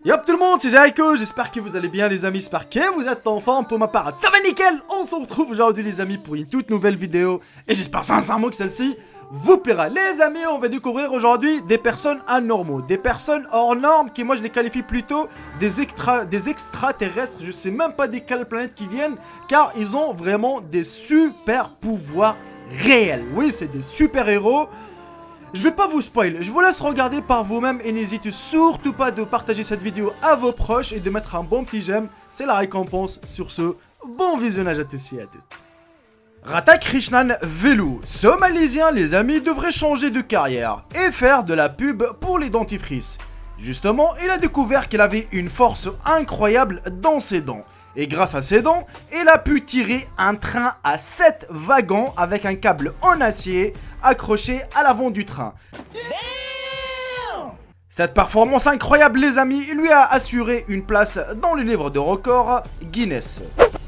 Yop tout le monde, c'est Jaiko, j'espère que vous allez bien les amis, j'espère que vous êtes en forme. Pour ma part, ça va nickel. On se retrouve aujourd'hui les amis pour une toute nouvelle vidéo. Et j'espère sincèrement que celle-ci vous plaira. Les amis, on va découvrir aujourd'hui des personnes anormaux, des personnes hors normes qui moi je les qualifie plutôt des extraterrestres. Je sais même pas de quelle planète qui viennent, car ils ont vraiment des super pouvoirs réels. Oui, c'est des super héros. Je vais pas vous spoil, je vous laisse regarder par vous-même et n'hésitez surtout pas de partager cette vidéo à vos proches et de mettre un bon petit j'aime, c'est la récompense. Sur ce, bon visionnage à tous et à toutes. Radhakrishnan Velu, ce Malaisien les amis devrait changer de carrière et faire de la pub pour les dentifrices. Justement, il a découvert qu'il avait une force incroyable dans ses dents. Et grâce à ses dents, il a pu tirer un train à 7 wagons avec un câble en acier accroché à l'avant du train. Cette performance incroyable les amis lui a assuré une place dans le livre de records Guinness.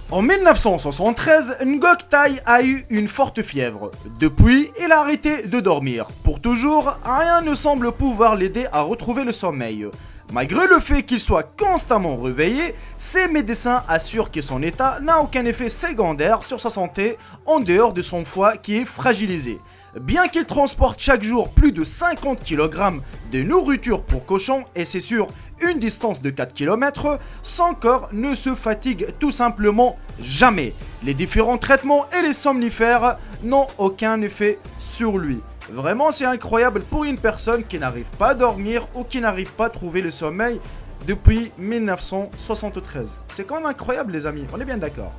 En 1973, Ngok Tai a eu une forte fièvre. Depuis, il a arrêté de dormir. Pour toujours, rien ne semble pouvoir l'aider à retrouver le sommeil. Malgré le fait qu'il soit constamment réveillé, ses médecins assurent que son état n'a aucun effet secondaire sur sa santé en dehors de son foie qui est fragilisé. Bien qu'il transporte chaque jour plus de 50 kg de nourriture pour cochons et c'est sur une distance de 4 km, son corps ne se fatigue tout simplement jamais. Les différents traitements et les somnifères n'ont aucun effet sur lui. Vraiment c'est incroyable pour une personne qui n'arrive pas à dormir ou qui n'arrive pas à trouver le sommeil depuis 1973. C'est quand même incroyable les amis, on est bien d'accord.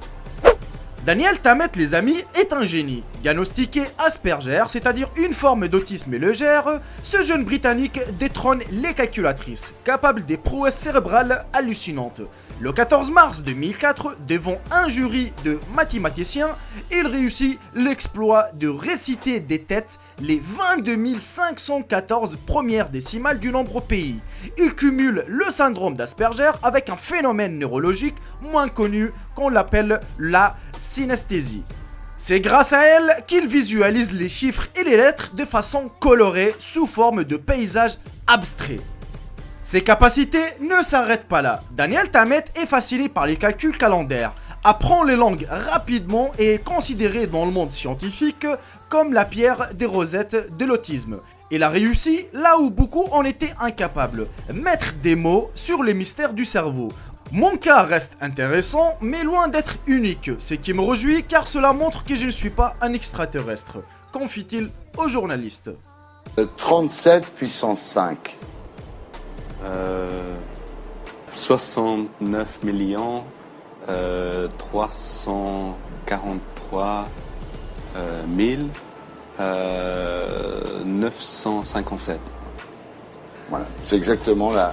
Daniel Tammet les amis est un génie. Diagnostiqué Asperger, c'est-à-dire une forme d'autisme légère, ce jeune britannique détrône les calculatrices, capable des prouesses cérébrales hallucinantes. Le 14 mars 2004, devant un jury de mathématiciens, il réussit l'exploit de réciter des têtes les 22 514 premières décimales du nombre pays. Il cumule le syndrome d'Asperger avec un phénomène neurologique moins connu qu'on l'appelle la synesthésie. C'est grâce à elle qu'il visualise les chiffres et les lettres de façon colorée sous forme de paysages abstraits. Ses capacités ne s'arrêtent pas là. Daniel Tammet est fasciné par les calculs calendaires, apprend les langues rapidement et est considéré dans le monde scientifique comme la pierre des rosettes de l'autisme. Il a réussi là où beaucoup en étaient incapables, mettre des mots sur les mystères du cerveau. Mon cas reste intéressant, mais loin d'être unique, ce qui me réjouit car cela montre que je ne suis pas un extraterrestre. Confie-t-il au journaliste. 37 puissance 5. 69 343 957. Voilà, c'est exactement là.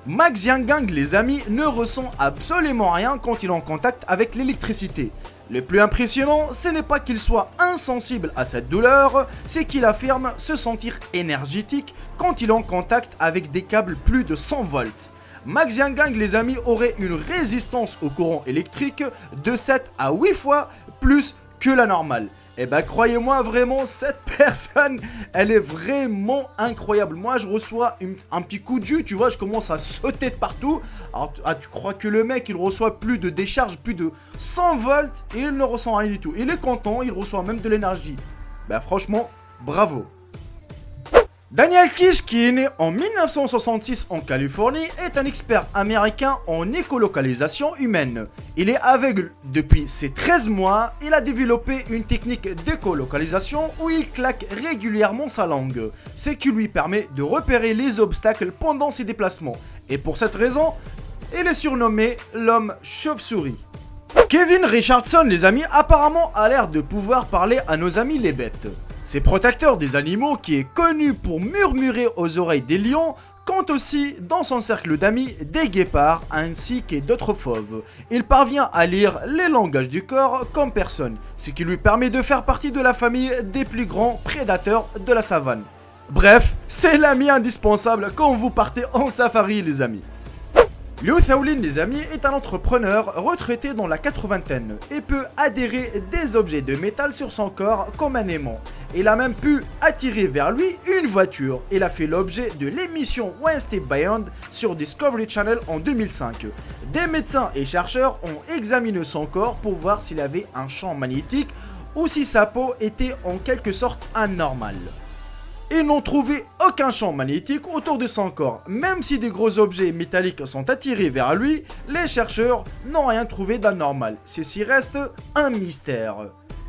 Max Yangang les amis ne ressent absolument rien quand il est en contact avec l'électricité. Le plus impressionnant, ce n'est pas qu'il soit insensible à cette douleur, c'est qu'il affirme se sentir énergétique quand il est en contact avec des câbles plus de 100 volts. Max Yangang les amis aurait une résistance au courant électrique de 7 à 8 fois plus que la normale. Et bah croyez-moi vraiment cette personne elle est vraiment incroyable. Moi je reçois un petit coup de jus, tu vois, je commence à sauter de partout. Alors tu crois que le mec il reçoit plus de décharge, plus de 100 volts et il ne ressent rien du tout. Il est content, il reçoit même de l'énergie. Bah franchement bravo. Daniel Kish, qui est né en 1966 en Californie, est un expert américain en écolocalisation humaine. Il est aveugle depuis ses 13 mois, il a développé une technique d'écolocalisation où il claque régulièrement sa langue, ce qui lui permet de repérer les obstacles pendant ses déplacements. Et pour cette raison, il est surnommé l'homme chauve-souris. Kevin Richardson les amis apparemment a l'air de pouvoir parler à nos amis les bêtes. C'est protecteur des animaux qui est connu pour murmurer aux oreilles des lions, compte aussi dans son cercle d'amis des guépards ainsi que d'autres fauves. Il parvient à lire les langages du corps comme personne, ce qui lui permet de faire partie de la famille des plus grands prédateurs de la savane. Bref, c'est l'ami indispensable quand vous partez en safari les amis. Liu Shaolin, les amis, est un entrepreneur retraité dans la 80aine et peut adhérer des objets de métal sur son corps comme un aimant. Il a même pu attirer vers lui une voiture. Il a fait l'objet de l'émission One Step Beyond sur Discovery Channel en 2005. Des médecins et chercheurs ont examiné son corps pour voir s'il avait un champ magnétique ou si sa peau était en quelque sorte anormale. Ils n'ont trouvé aucun champ magnétique autour de son corps. Même si des gros objets métalliques sont attirés vers lui, les chercheurs n'ont rien trouvé d'anormal. Ceci reste un mystère.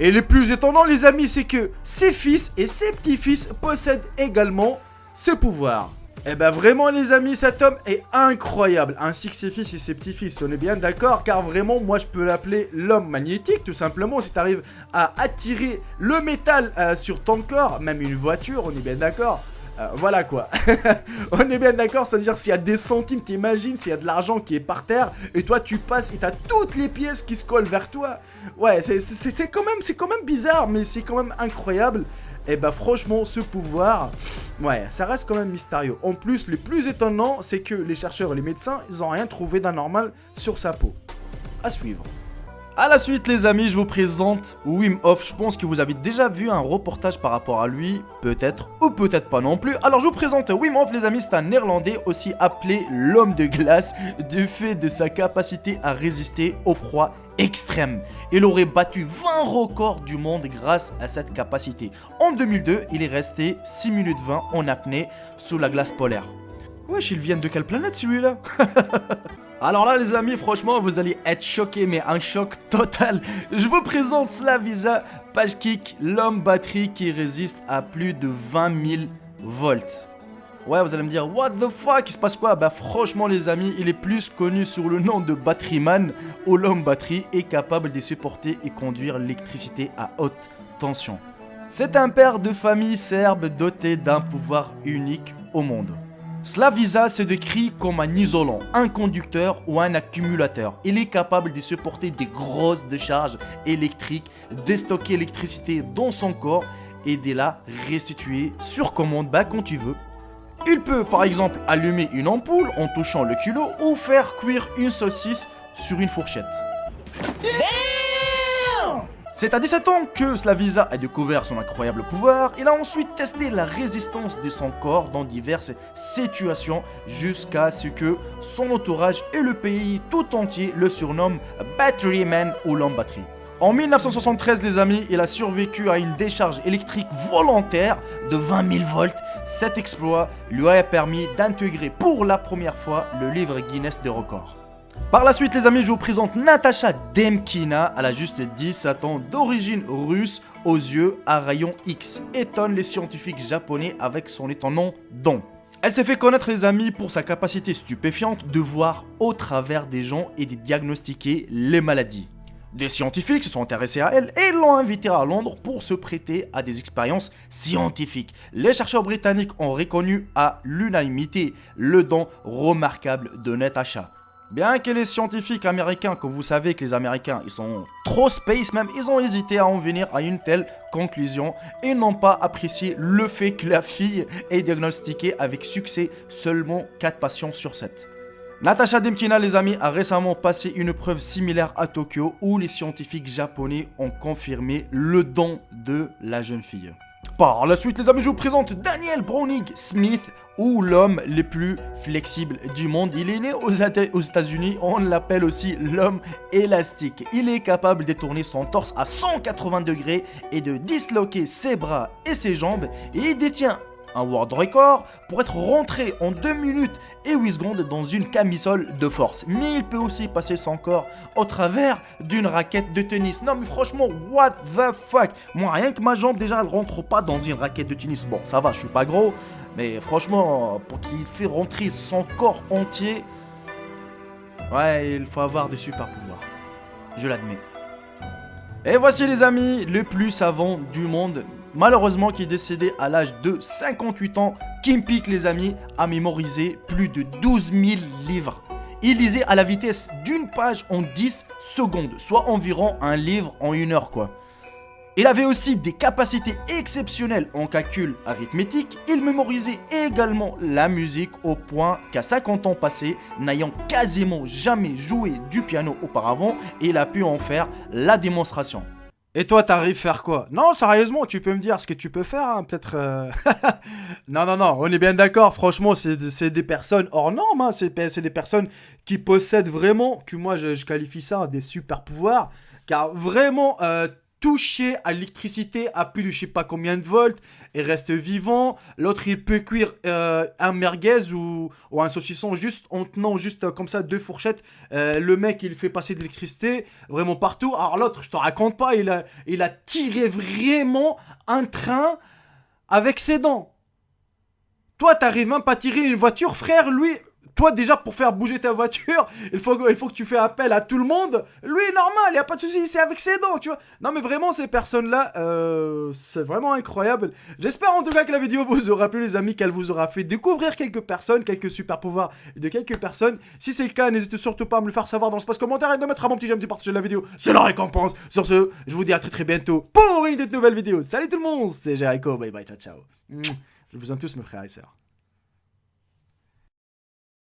Et le plus étonnant, les amis, c'est que ses fils et ses petits-fils possèdent également ce pouvoir. Eh ben vraiment les amis, cet homme est incroyable, ainsi que ses fils et ses petits-fils, on est bien d'accord, car vraiment moi je peux l'appeler l'homme magnétique, tout simplement, si tu arrives à attirer le métal sur ton corps, même une voiture, on est bien d'accord. Voilà quoi, on est bien d'accord, c'est-à-dire s'il y a des centimes, t'imagines, s'il y a de l'argent qui est par terre, et toi tu passes et t'as toutes les pièces qui se collent vers toi. Ouais, c'est quand même bizarre, mais c'est quand même incroyable. Et bah franchement, ce pouvoir, ouais, ça reste quand même mystérieux. En plus, le plus étonnant, c'est que les chercheurs et les médecins, ils n'ont rien trouvé d'anormal sur sa peau. À suivre. A la suite les amis, je vous présente Wim Hof. Je pense que vous avez déjà vu un reportage par rapport à lui, peut-être ou peut-être pas non plus. Alors je vous présente Wim Hof les amis, c'est un néerlandais aussi appelé l'homme de glace du fait de sa capacité à résister au froid extrême. Il aurait battu 20 records du monde grâce à cette capacité. En 2002, il est resté 6 minutes 20 en apnée sous la glace polaire. Wesh, il vient de quelle planète celui-là? Alors là les amis, franchement vous allez être choqués, mais un choc total. Je vous présente Slavisa Pajkic, l'homme batterie qui résiste à plus de 20 000 volts. Ouais, vous allez me dire, what the fuck, il se passe quoi? Bah franchement les amis, il est plus connu sous le nom de Batteryman, où l'homme batterie est capable de supporter et conduire l'électricité à haute tension. C'est un père de famille serbe doté d'un pouvoir unique au monde. Slavisa se décrit comme un isolant, un conducteur ou un accumulateur. Il est capable de supporter des grosses décharges électriques, de stocker l'électricité dans son corps et de la restituer sur commande quand tu veux. Il peut par exemple allumer une ampoule en touchant le culot ou faire cuire une saucisse sur une fourchette. C'est à 17 ans que Slavisa a découvert son incroyable pouvoir. Il a ensuite testé la résistance de son corps dans diverses situations jusqu'à ce que son entourage et le pays tout entier le surnomment Batteryman ou l'homme batterie. En 1973 les amis, il a survécu à une décharge électrique volontaire de 20 000 volts. Cet exploit lui a permis d'intégrer pour la première fois le livre Guinness des records. Par la suite les amis, je vous présente Natasha Demkina. Elle a juste 17 ans, d'origine russe, aux yeux à rayon X. Étonne les scientifiques japonais avec son étonnant don. Elle s'est fait connaître les amis pour sa capacité stupéfiante de voir au travers des gens et de diagnostiquer les maladies. Des scientifiques se sont intéressés à elle et l'ont invitée à Londres pour se prêter à des expériences scientifiques. Les chercheurs britanniques ont reconnu à l'unanimité le don remarquable de Natasha. Bien que les scientifiques américains, comme vous savez que les Américains, ils sont trop space même, ils ont hésité à en venir à une telle conclusion et n'ont pas apprécié le fait que la fille ait diagnostiqué avec succès seulement 4 patients sur 7. Natasha Demkina, les amis, a récemment passé une preuve similaire à Tokyo où les scientifiques japonais ont confirmé le don de la jeune fille. Par la suite, les amis, je vous présente Daniel Browning Smith, ou l'homme le plus flexible du monde. Il est né aux États-Unis, on l'appelle aussi l'homme élastique. Il est capable de tourner son torse à 180 degrés et de disloquer ses bras et ses jambes. Et il détient un world record pour être rentré en 2 minutes et 8 secondes dans une camisole de force. Mais il peut aussi passer son corps au travers d'une raquette de tennis. Non mais franchement, what the fuck? Moi rien que ma jambe déjà elle rentre pas dans une raquette de tennis. Bon ça va, je suis pas gros. Mais franchement, pour qu'il fait rentrer son corps entier, ouais, il faut avoir de super pouvoirs. Je l'admets. Et voici les amis, le plus savant du monde, malheureusement qui est décédé à l'âge de 58 ans. Kim Peek les amis a mémorisé plus de 12 000 livres. Il lisait à la vitesse d'une page en 10 secondes, soit environ un livre en 1 heure quoi. Il avait aussi des capacités exceptionnelles en calcul arithmétique. Il mémorisait également la musique au point qu'à 50 ans passés, n'ayant quasiment jamais joué du piano auparavant, il a pu en faire la démonstration. Et toi, t'arrives faire quoi? Non, sérieusement, tu peux me dire ce que tu peux faire, hein, peut-être... Non, on est bien d'accord, franchement, c'est des personnes hors normes, hein, c'est des personnes qui possèdent vraiment, que moi je qualifie ça, hein, des super pouvoirs, car vraiment... touché à l'électricité à plus de je sais pas combien de volts et reste vivant. L'autre il peut cuire un merguez ou un saucisson juste en tenant juste comme ça 2 fourchettes. Le mec il fait passer de l'électricité vraiment partout. Alors l'autre je te raconte pas, il a tiré vraiment un train avec ses dents. Toi t'arrives même pas à tirer une voiture, frère. Lui, toi déjà pour faire bouger ta voiture, il faut que tu fais appel à tout le monde. Lui normal, y a pas de souci, c'est avec ses dents, tu vois. Non mais vraiment ces personnes là, c'est vraiment incroyable. J'espère en tout cas que la vidéo vous aura plu les amis, qu'elle vous aura fait découvrir quelques personnes, quelques super pouvoirs de quelques personnes. Si c'est le cas, n'hésitez surtout pas à me le faire savoir dans l'espace commentaire et de mettre un bon petit j'aime, de partager la vidéo, c'est la récompense. Sur ce, je vous dis à très bientôt pour une nouvelle vidéo. Salut tout le monde, c'était Jericho, bye bye, ciao ciao. Je vous aime tous mes frères et sœurs.